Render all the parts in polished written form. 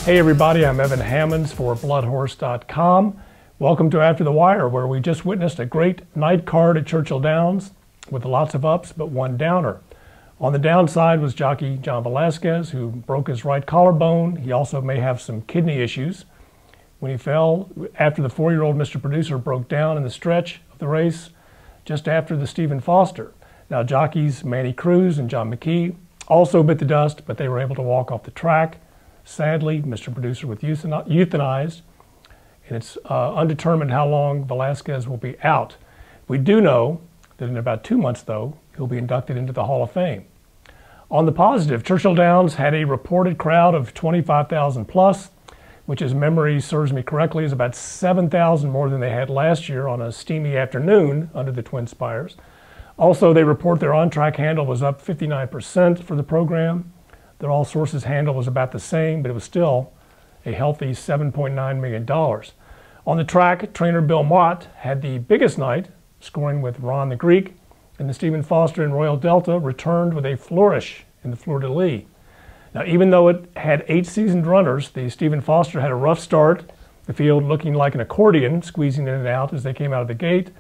Hey everybody, I'm Evan Hammonds for bloodhorse.com. Welcome to After the Wire, where we just witnessed a great night card at Churchill Downs with lots of ups but one downer. On the downside was jockey John Velasquez, who broke his right collarbone. He also may have some kidney issues. When he fell, after the 4-year-old Mr. Producer broke down in the stretch of the race, just after the Stephen Foster. Now jockeys Manny Cruz and John McKee also bit the dust, but they were able to walk off the track. Sadly, Mr. Producer was euthanized, and it's undetermined how long Velasquez will be out. We do know that in about 2 months, though, he'll be inducted into the Hall of Fame. On the positive, Churchill Downs had a reported crowd of 25,000 plus, which, as memory serves me correctly, is about 7,000 more than they had last year on a steamy afternoon under the Twin Spires. Also, they report their on-track handle was up 59% for the program. Their all sources handle was about the same, but it was still a healthy $7.9 million. On the track, trainer Bill Mott had the biggest night, scoring with Ron the Greek, and the Stephen Foster and Royal Delta returned with a flourish in the Fleur de Lis. Now, even though it had 8 seasoned runners, the Stephen Foster had a rough start, the field looking like an accordion, squeezing in and out as they came out of the gate.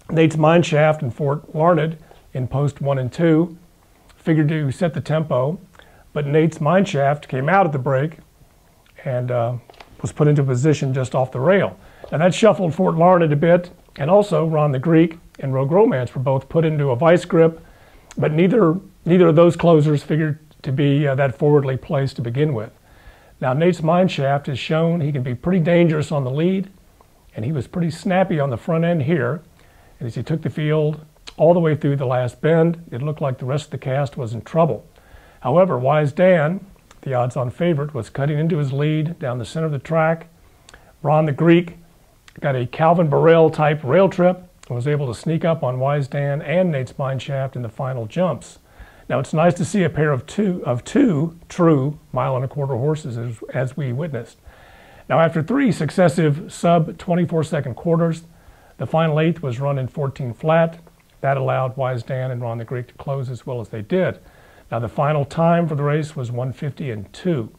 Nate's Mineshaft and Fort Larned in post 1 and 2 figured to set the tempo, but Nate's Mineshaft came out at the break and was put into position just off the rail. Now that shuffled Fort Larned a bit, and also Ron the Greek and Rogue Romance were both put into a vice grip, but neither of those closers figured to be that forwardly placed to begin with. Now Nate's Mineshaft has shown he can be pretty dangerous on the lead, and he was pretty snappy on the front end here. And as he took the field all the way through the last bend, it looked like the rest of the cast was in trouble. However, Wise Dan, the odds-on favorite, was cutting into his lead down the center of the track. Ron the Greek got a Calvin Burrell-type rail trip and was able to sneak up on Wise Dan and Nate's Mineshaft in the final jumps. Now, it's nice to see a pair of two true mile-and-a-quarter horses as we witnessed. Now, after 3 successive sub-24-second quarters, the final 8th was run in 14 flat. That allowed Wise Dan and Ron the Greek to close as well as they did. Now, the final time for the race was 1:50 and 2.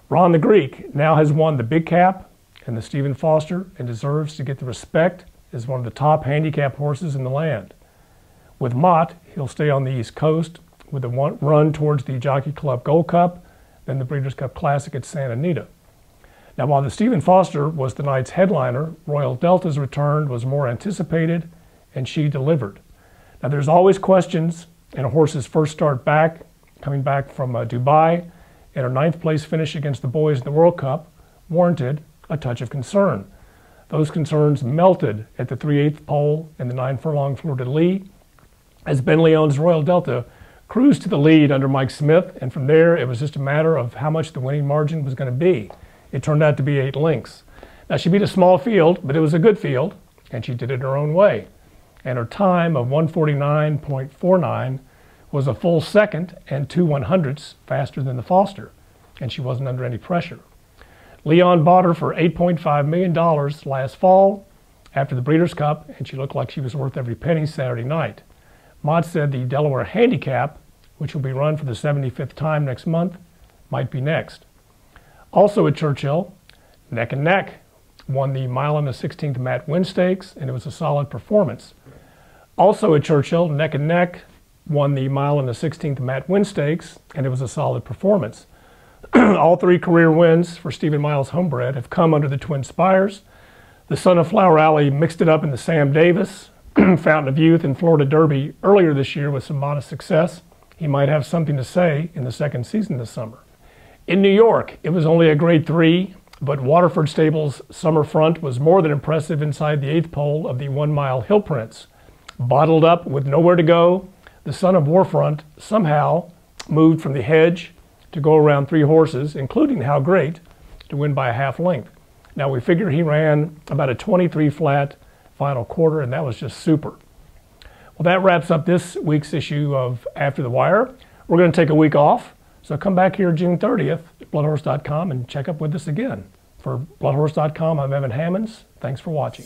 Ron the Greek now has won the Big Cap and the Stephen Foster and deserves to get the respect as one of the top handicap horses in the land. With Mott, he'll stay on the East Coast with a run towards the Jockey Club Gold Cup, then the Breeders' Cup Classic at Santa Anita. Now, while the Stephen Foster was the night's headliner, Royal Delta's return was more anticipated, and she delivered. Now, there's always questions in a horse's first start back, coming back from Dubai, and her 9th place finish against the boys in the World Cup warranted a touch of concern. Those concerns melted at the 3/8 pole in the 9-furlong Fleur de Lis, as Ben Leon's Royal Delta cruised to the lead under Mike Smith, and from there it was just a matter of how much the winning margin was going to be. It turned out to be 8 lengths. Now, she beat a small field, but it was a good field, and she did it her own way. And her time of 1:49.49 was a full second and 2 100ths faster than the Foster, and she wasn't under any pressure. Leon bought her for $8.5 million last fall after the Breeders' Cup, and she looked like she was worth every penny Saturday night. Mott said the Delaware Handicap, which will be run for the 75th time next month, might be next. Also at Churchill, Neck and Neck won the mile and the 16th Matt Winn Stakes, and it was a solid performance. Also at Churchill, Neck and Neck won the mile and the 16th Matt Winn Stakes, and it was a solid performance. All 3 career wins for Stephen Miles Homebred have come under the Twin Spires. The son of Flower Alley mixed it up in the Sam Davis, Fountain of Youth, and Florida Derby earlier this year with some modest success. He might have something to say in the 2nd season this summer. In New York, it was only a grade 3, but Waterford Stables' Summer Front was more than impressive inside the 8th pole of the 1-mile Hill Prince. Bottled up with nowhere to go, the son of Warfront somehow moved from the hedge to go around 3 horses, including How Great, to win by a half length. Now, we figure he ran about a 23 flat final quarter, and that was just super. Well, that wraps up this week's issue of After the Wire. We're going to take a week off. So come back here June 30th at bloodhorse.com and check up with us again. For bloodhorse.com, I'm Evan Hammonds. Thanks for watching.